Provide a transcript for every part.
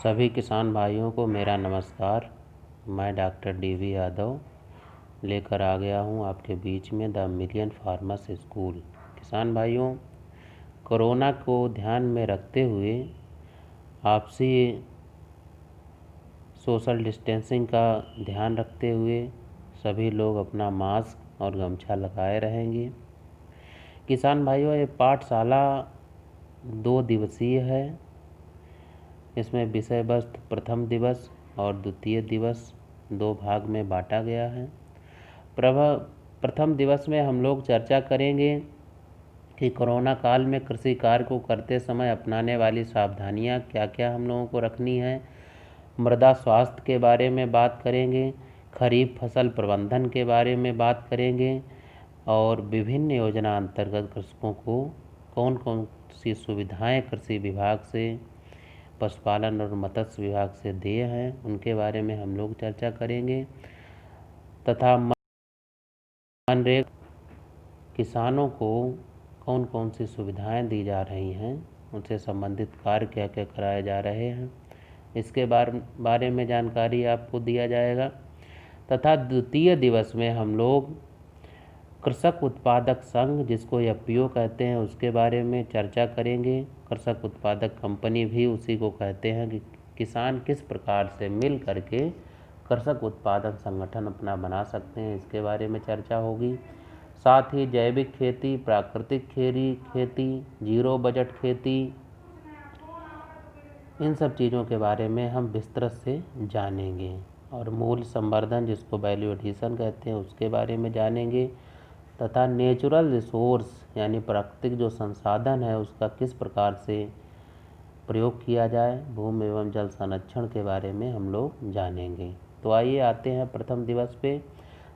सभी किसान भाइयों को मेरा नमस्कार। मैं डॉक्टर डी.वी. यादव लेकर आ गया हूं आपके बीच में द मिलियन फार्मर्स स्कूल। किसान भाइयों, कोरोना को ध्यान में रखते हुए आपसी सोशल डिस्टेंसिंग का ध्यान रखते हुए सभी लोग अपना मास्क और गमछा लगाए रहेंगे। किसान भाइयों, ये पाठशाला 2 दिवसीय है। इसमें विषय वस्तु प्रथम दिवस और द्वितीय दिवस 2 भाग में बांटा गया है। प्रथम दिवस में हम लोग चर्चा करेंगे कि कोरोना काल में कृषि कार्य को करते समय अपनाने वाली सावधानियां क्या क्या हम लोगों को रखनी है। मृदा स्वास्थ्य के बारे में बात करेंगे, खरीफ फसल प्रबंधन के बारे में बात करेंगे और विभिन्न योजना अंतर्गत कृषकों को कौन कौन सी सुविधाएं कृषि विभाग से, पशुपालन और मत्स्य विभाग से दिए हैं उनके बारे में हम लोग चर्चा करेंगे तथा मनरेगा किसानों को कौन कौन सी सुविधाएं दी जा रही हैं, उनसे संबंधित कार्य क्या क्या कराए जा रहे हैं, इसके बारे में जानकारी आपको दिया जाएगा। तथा द्वितीय दिवस में हम लोग कृषक उत्पादक संघ, जिसको एफपीओ कहते हैं, उसके बारे में चर्चा करेंगे। कृषक उत्पादक कंपनी भी उसी को कहते हैं कि किसान किस प्रकार से मिल करके कृषक उत्पादन संगठन अपना बना सकते हैं, इसके बारे में चर्चा होगी। साथ ही जैविक खेती, प्राकृतिक खेती, जीरो बजट खेती, इन सब चीज़ों के बारे में हम विस्तृत से जानेंगे। और मूल्य संवर्धन, जिसको वैल्यू एडिशन कहते हैं, उसके बारे में जानेंगे। तथा नेचुरल रिसोर्स यानी प्राकृतिक जो संसाधन है उसका किस प्रकार से प्रयोग किया जाए, भूमि एवं जल संरक्षण के बारे में हम लोग जानेंगे। तो आइए आते हैं प्रथम दिवस पे।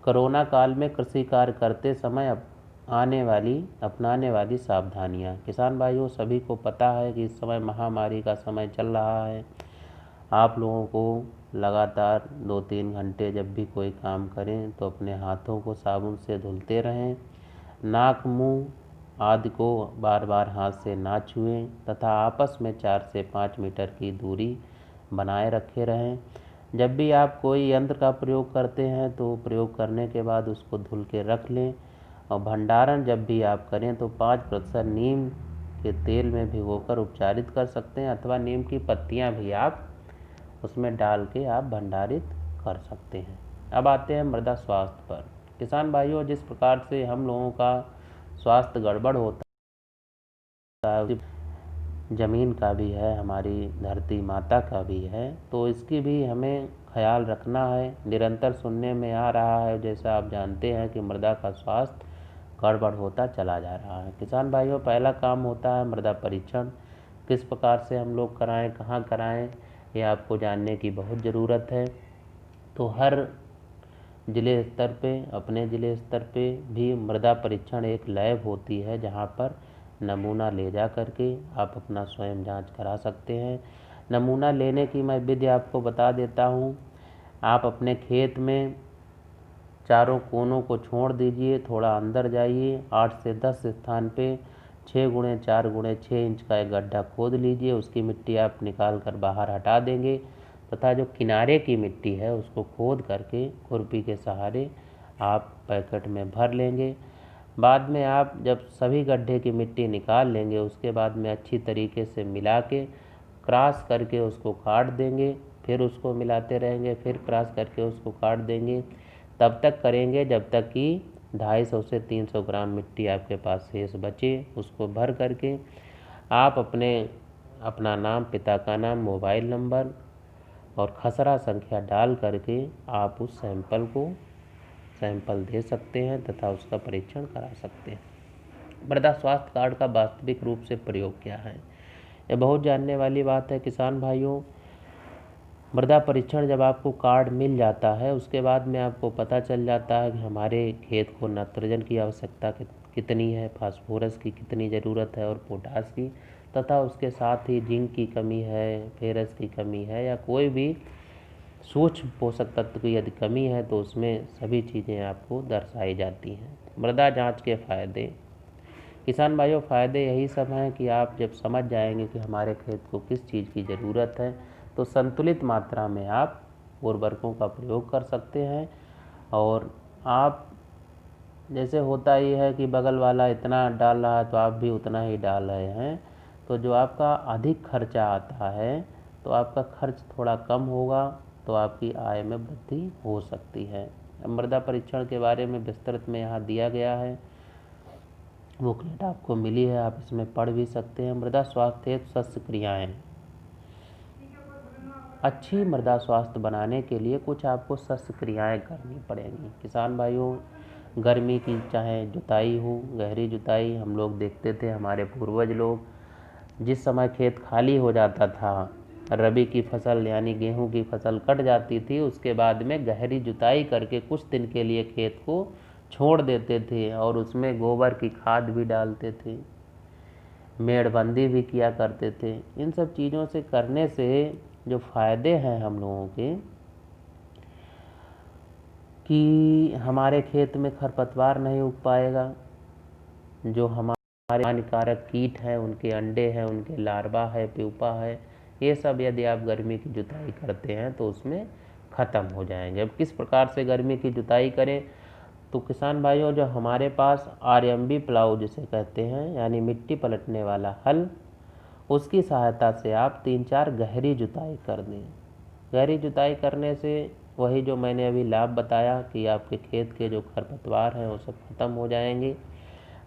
कोरोना काल में कृषि कार्य करते समय अपनाने वाली सावधानियां। किसान भाइयों, सभी को पता है कि इस समय महामारी का समय चल रहा है। आप लोगों को लगातार 2-3 घंटे जब भी कोई काम करें तो अपने हाथों को साबुन से धुलते रहें। नाक, मुंह आदि को बार बार हाथ से ना छुएं तथा आपस में 4 से 5 मीटर की दूरी बनाए रखे रहें। जब भी आप कोई यंत्र का प्रयोग करते हैं तो प्रयोग करने के बाद उसको धुल के रख लें। और भंडारण जब भी आप करें तो 5% नीम के तेल में भिगोकर उपचारित कर सकते हैं अथवा नीम की पत्तियां भी आप उसमें डाल के आप भंडारित कर सकते हैं। अब आते हैं मृदा स्वास्थ्य पर। किसान भाइयों, जिस प्रकार से हम लोगों का स्वास्थ्य गड़बड़ होता है, ज़मीन का भी है, हमारी धरती माता का भी है, तो इसकी भी हमें ख्याल रखना है। निरंतर सुनने में आ रहा है, जैसा आप जानते हैं, कि मृदा का स्वास्थ्य गड़बड़ होता चला जा रहा है। किसान भाइयों, पहला काम होता है मृदा परीक्षण। किस प्रकार से हम लोग कराएं, कहाँ कराएं, ये आपको जानने की बहुत ज़रूरत है। तो हर ज़िले स्तर पे, अपने ज़िले स्तर पे भी मृदा परीक्षण एक लैब होती है जहाँ पर नमूना ले जा करके आप अपना स्वयं जांच करा सकते हैं। नमूना लेने की मैं विधि आपको बता देता हूँ। आप अपने खेत में चारों कोनों को छोड़ दीजिए, थोड़ा अंदर जाइए, 8 से 10 स्थान पे 6x4x6 इंच का एक गड्ढा खोद लीजिए। उसकी मिट्टी आप निकाल कर बाहर हटा देंगे तथा जो किनारे की मिट्टी है उसको खोद करके खुरपी के सहारे आप पैकेट में भर लेंगे। बाद में आप जब सभी गड्ढे की मिट्टी निकाल लेंगे उसके बाद में अच्छी तरीके से मिला के क्रॉस करके उसको काट देंगे। फिर उसको मिलाते रहेंगे, फिर क्रॉस करके उसको काट देंगे। तब तक करेंगे जब तक कि 250 से 300 ग्राम मिट्टी आपके पास शेष बचे। उसको भर करके आप अपना नाम, पिता का नाम, मोबाइल नंबर और खसरा संख्या डाल करके आप उस सैंपल दे सकते हैं तथा उसका परीक्षण करा सकते हैं। मृदा स्वास्थ्य कार्ड का वास्तविक रूप से प्रयोग क्या है, यह बहुत जानने वाली बात है। किसान भाइयों, मृदा परीक्षण जब आपको कार्ड मिल जाता है उसके बाद में आपको पता चल जाता है कि हमारे खेत को नाइट्रोजन की आवश्यकता कितनी है, फास्फोरस की कितनी ज़रूरत है और पोटास की, तथा उसके साथ ही जिंक की कमी है, फेरस की कमी है या कोई भी सूक्ष्म पोषक तत्व की यदि कमी है तो उसमें सभी चीज़ें आपको दर्शाई जाती हैं। मृदा जांच के फ़ायदे। किसान भाइयों, फ़ायदे यही सब हैं कि आप जब समझ जाएंगे कि हमारे खेत को किस चीज़ की ज़रूरत है तो संतुलित मात्रा में आप उर्वरकों का प्रयोग कर सकते हैं। और आप जैसे होता ही है कि बगल वाला इतना डाल रहा है तो आप भी उतना ही डाल रहे हैं, तो जो आपका अधिक खर्चा आता है तो आपका खर्च थोड़ा कम होगा, तो आपकी आय में वृद्धि हो सकती है। मृदा परीक्षण के बारे में विस्तृत में यहाँ दिया गया है, बुकलेट आपको मिली है, आप इसमें पढ़ भी सकते हैं। मृदा स्वास्थ्य हेतु सस्य क्रियाएँ। अच्छी मृदा स्वास्थ्य बनाने के लिए कुछ आपको सस्य क्रियाएँ करनी पड़ेंगी। किसान भाइयों, गर्मी की चाहे जुताई हो, गहरी जुताई हम लोग देखते थे, हमारे पूर्वज लोग जिस समय खेत खाली हो जाता था, रबी की फसल यानी गेहूं की फसल कट जाती थी, उसके बाद में गहरी जुताई करके कुछ दिन के लिए खेत को छोड़ देते थे और उसमें गोबर की खाद भी डालते थे, मेड़बंदी भी किया करते थे। इन सब चीज़ों से करने से जो फायदे हैं हम लोगों के, कि हमारे खेत में खरपतवार नहीं उग पाएगा, जो हमारे हानिकारक कीट हैं, उनके अंडे हैं, उनके लार्वा है, प्यूपा है, ये सब यदि आप गर्मी की जुताई करते हैं तो उसमें ख़त्म हो जाएंगे। अब किस प्रकार से गर्मी की जुताई करें, तो किसान भाइयों, जो हमारे पास आरएमबी प्लाऊ जिसे कहते हैं, यानी मिट्टी पलटने वाला हल, उसकी सहायता से आप 3-4 गहरी जुताई कर दें। गहरी जुताई करने से वही जो मैंने अभी लाभ बताया कि आपके खेत के जो खरपतवार हैं वो सब खत्म हो जाएंगे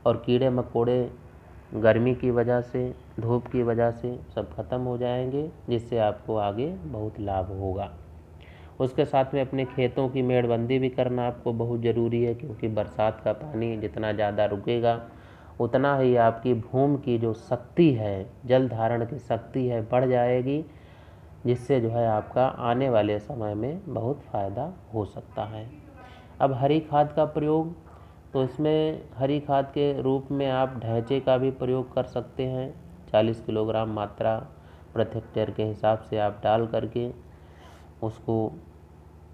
और कीड़े मकोड़े गर्मी की वजह से, धूप की वजह से सब खत्म हो जाएंगे, जिससे आपको आगे बहुत लाभ होगा। उसके साथ में अपने खेतों की मेड़बंदी भी करना आपको बहुत ज़रूरी है, क्योंकि बरसात का पानी जितना ज़्यादा रुकेगा उतना ही आपकी भूमि की जो शक्ति है, जल धारण की शक्ति है, बढ़ जाएगी, जिससे जो है आपका आने वाले समय में बहुत फ़ायदा हो सकता है। अब हरी खाद का प्रयोग, तो इसमें हरी खाद के रूप में आप ढैंचे का भी प्रयोग कर सकते हैं। 40 किलोग्राम मात्रा प्रति हेक्टेयर के हिसाब से आप डाल करके उसको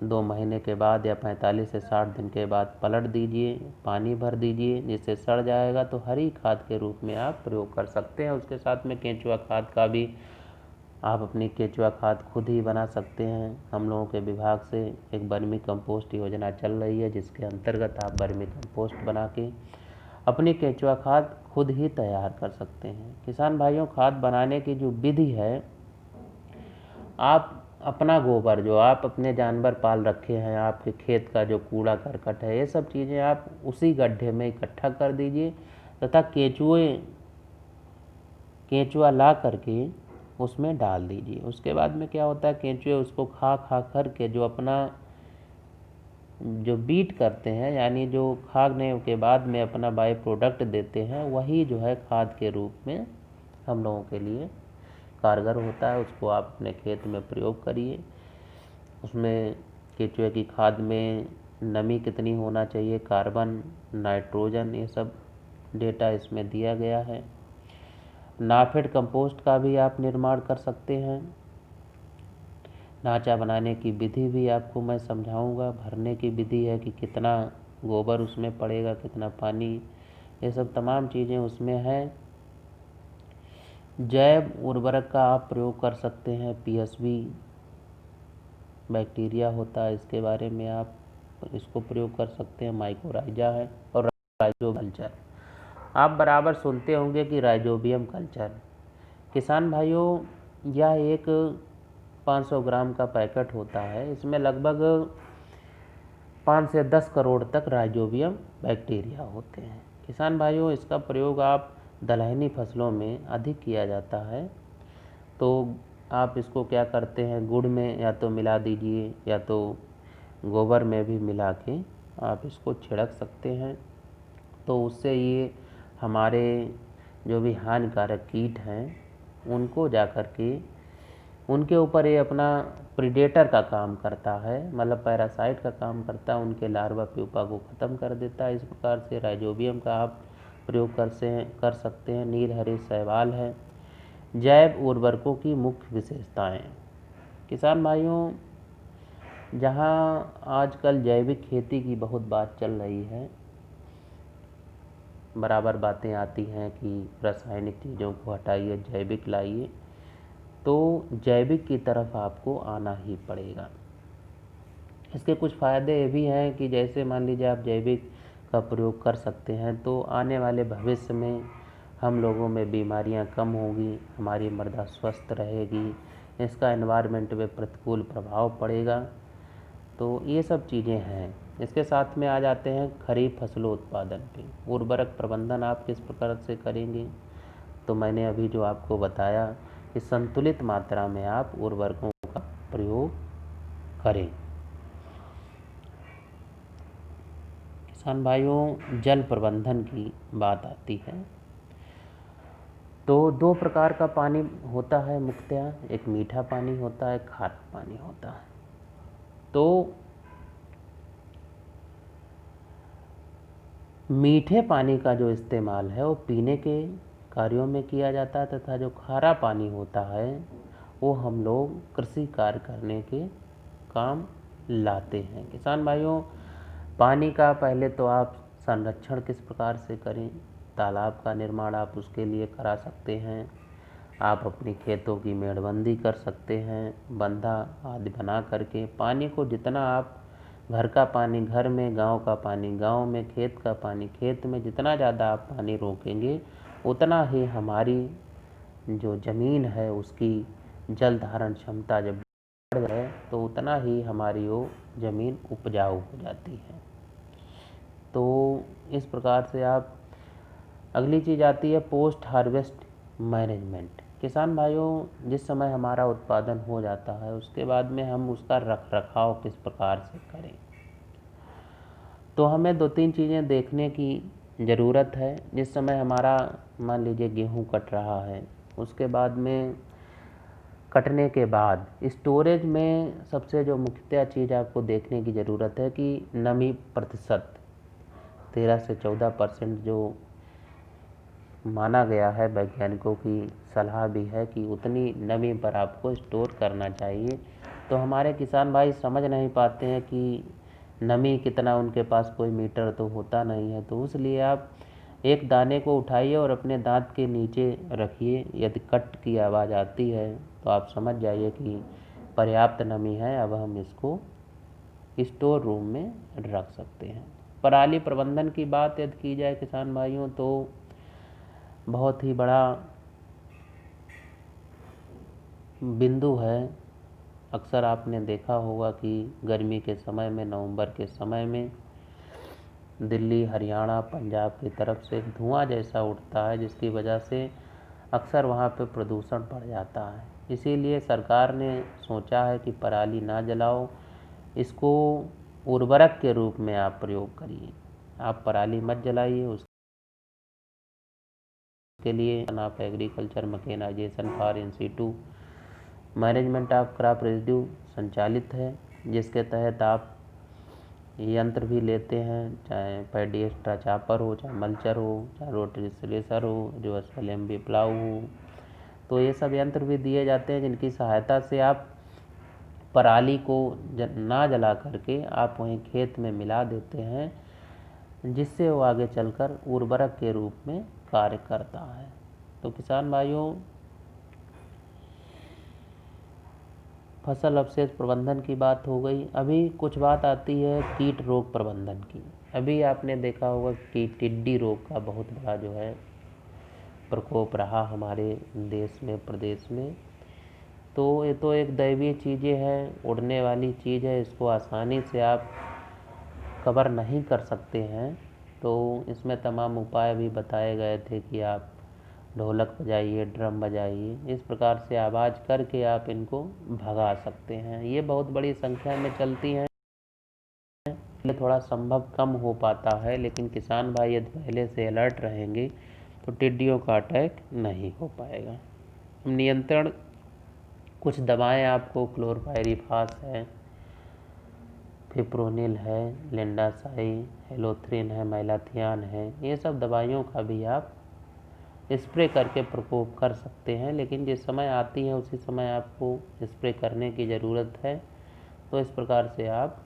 2 महीने के बाद या 45 से 60 दिन के बाद पलट दीजिए, पानी भर दीजिए, जिससे सड़ जाएगा, तो हरी खाद के रूप में आप प्रयोग कर सकते हैं। उसके साथ में केंचुआ खाद का भी आप अपनी केंचुआ खाद खुद ही बना सकते हैं। हम लोगों के विभाग से एक वर्मी कंपोस्ट योजना चल रही है, जिसके अंतर्गत आप वर्मी कंपोस्ट बना के अपनी केंचुआ खाद खुद ही तैयार कर सकते हैं। किसान भाइयों, खाद बनाने की जो विधि है, आप अपना गोबर जो आप अपने जानवर पाल रखे हैं, आपके खेत का जो कूड़ा करकट है, ये सब चीज़ें आप उसी गड्ढे में इकट्ठा कर दीजिए तथा केंचुआ ला करके उसमें डाल दीजिए। उसके बाद में क्या होता है, केंचुए उसको खा खा कर के जो अपना जो बीट करते हैं, यानी जो खाने के बाद में अपना बाई प्रोडक्ट देते हैं, वही जो है खाद के रूप में हम लोगों के लिए कारगर होता है। उसको आप अपने खेत में प्रयोग करिए। उसमें केंचुए की खाद में नमी कितनी होना चाहिए, कार्बन, नाइट्रोजन, ये सब डेटा इसमें दिया गया है। नाफेड कंपोस्ट का भी आप निर्माण कर सकते हैं। ढांचा बनाने की विधि भी आपको मैं समझाऊंगा। भरने की विधि है कि कितना गोबर उसमें पड़ेगा, कितना पानी, ये सब तमाम चीज़ें उसमें है। जैव उर्वरक का आप प्रयोग कर सकते हैं। पीएसबी बैक्टीरिया होता है, इसके बारे में आप इसको प्रयोग कर सकते हैं। माइकोराइजा है और राइजोबियम कल्चर, आप बराबर सुनते होंगे कि राइजोबियम कल्चर। किसान भाइयों, यह एक 500 ग्राम का पैकेट होता है। इसमें लगभग 5 से 10 करोड़ तक राइजोबियम बैक्टीरिया होते हैं। किसान भाइयों, इसका प्रयोग आप दलहनी फसलों में अधिक किया जाता है। तो आप इसको क्या करते हैं, गुड़ में या तो मिला दीजिए या तो गोबर में भी मिला के आप इसको छिड़क सकते हैं। तो उससे ये हमारे जो भी हानिकारक कीट हैं उनको जा कर के उनके ऊपर ये अपना प्रीडेटर का काम करता है, मतलब पैरासाइट का काम करता है, उनके लार्वा प्यूपा को ख़त्म कर देता है। इस प्रकार से राइजोबियम का आप प्रयोग कर सकते हैं। नीलहरित शैवाल है। जैव उर्वरकों की मुख्य विशेषताएं। किसान भाइयों, जहां आजकल जैविक खेती की बहुत बात चल रही है, बराबर बातें आती हैं कि रासायनिक चीज़ों को हटाइए, जैविक लाइए, तो जैविक की तरफ आपको आना ही पड़ेगा। इसके कुछ फ़ायदे ये भी हैं कि जैसे मान लीजिए आप जैविक का प्रयोग कर सकते हैं तो आने वाले भविष्य में हम लोगों में बीमारियां कम होंगी, हमारी मृदा स्वस्थ रहेगी, इसका एनवायरनमेंट पे प्रतिकूल प्रभाव पड़ेगा। तो ये सब चीज़ें हैं। इसके साथ में आ जाते हैं खरीफ फसलों उत्पादन पे। उर्वरक प्रबंधन आप किस प्रकार से करेंगे? तो मैंने अभी जो आपको बताया कि संतुलित मात्रा में आप उर्वरकों का प्रयोग करें। किसान भाइयों, जल प्रबंधन की बात आती है तो दो प्रकार का पानी होता है मुख्यतः, एक मीठा पानी होता है, खारा पानी होता है। तो मीठे पानी का जो इस्तेमाल है वो पीने के कार्यों में किया जाता है तथा जो खारा पानी होता है वो हम लोग कृषि कार्य करने के काम लाते हैं। किसान भाइयों, पानी का पहले तो आप संरक्षण किस प्रकार से करें? तालाब का निर्माण आप उसके लिए करा सकते हैं। आप अपनी खेतों की मेड़बंदी कर सकते हैं, बंधा आदि बना करके पानी को जितना आप घर का पानी घर में, गांव का पानी गांव में, खेत का पानी खेत में, जितना ज़्यादा आप पानी रोकेंगे उतना ही हमारी जो ज़मीन है उसकी जल धारण क्षमता जब बढ़ जाए तो उतना ही हमारी वो ज़मीन उपजाऊ हो जाती है। तो इस प्रकार से आप, अगली चीज़ आती है पोस्ट हार्वेस्ट मैनेजमेंट। किसान भाइयों, जिस समय हमारा उत्पादन हो जाता है उसके बाद में हम उसका रख रखाव किस प्रकार से करें? तो हमें दो तीन चीज़ें देखने की ज़रूरत है। जिस समय हमारा मान लीजिए गेहूँ कट रहा है, उसके बाद में कटने के बाद स्टोरेज में सबसे जो मुख्यतः चीज़ आपको देखने की ज़रूरत है कि नमी प्रतिशत 13 से 14% जो माना गया है, वैज्ञानिकों की सलाह भी है कि उतनी नमी पर आपको स्टोर करना चाहिए। तो हमारे किसान भाई समझ नहीं पाते हैं कि नमी कितना, उनके पास कोई मीटर तो होता नहीं है। तो इसलिए आप एक दाने को उठाइए और अपने दांत के नीचे रखिए, यदि कट की आवाज़ आती है तो आप समझ जाइए कि पर्याप्त नमी है, अब हम इसको स्टोर रूम में रख सकते हैं। पराली प्रबंधन की बात यदि की जाए किसान भाइयों तो बहुत ही बड़ा बिंदु है। अक्सर आपने देखा होगा कि गर्मी के समय में, नवंबर के समय में दिल्ली, हरियाणा, पंजाब की तरफ से धुआं जैसा उठता है जिसकी वजह से अक्सर वहाँ पे प्रदूषण बढ़ जाता है। इसीलिए सरकार ने सोचा है कि पराली ना जलाओ, इसको उर्वरक के रूप में आप प्रयोग करिए। आप पराली मत जलाइए, उसके लिए आप agriculture mechanisation for in situ management of crop residue संचालित है, जिसके तहत आप यंत्र भी लेते हैं, चाहे पैडी एक्स्ट्रा चापर हो, चाहे मल्चर हो, चाहे रोटरी थ्रेशर हो, जो SLMB प्लाऊ हो। तो ये सब यंत्र भी दिए जाते हैं जिनकी सहायता से आप पराली को ना जला करके आप वहीं खेत में मिला देते हैं, जिससे वो आगे चलकर उर्वरक के रूप में कार्य करता है। तो किसान भाइयों, फसल अवशेष प्रबंधन की बात हो गई। अभी कुछ बात आती है कीट रोग प्रबंधन की। अभी आपने देखा होगा कि टिड्डी रोग का बहुत बड़ा जो है प्रकोप रहा हमारे देश में, प्रदेश में। तो ये तो एक दैवीय चीज़ें हैं, उड़ने वाली चीज़ है, इसको आसानी से आप कवर नहीं कर सकते हैं। तो इसमें तमाम उपाय भी बताए गए थे कि आप ढोलक बजाइए, ड्रम बजाइए, इस प्रकार से आवाज़ करके आप इनको भगा सकते हैं। ये बहुत बड़ी संख्या में चलती हैं, थोड़ा संभव कम हो पाता है, लेकिन किसान भाई यदि पहले से अलर्ट रहेंगे तो टिड्डियों का अटैक नहीं हो पाएगा। नियंत्रण कुछ दवाएं आपको, क्लोरपाइरीफास है, फिप्रोनिल है, लिंडासाई, हेलोथ्रिन है, मैलाथियान है, ये सब दवाइयों का भी आप स्प्रे करके प्रकोप कर सकते हैं। लेकिन जिस समय आती है उसी समय आपको स्प्रे करने की ज़रूरत है। तो इस प्रकार से आप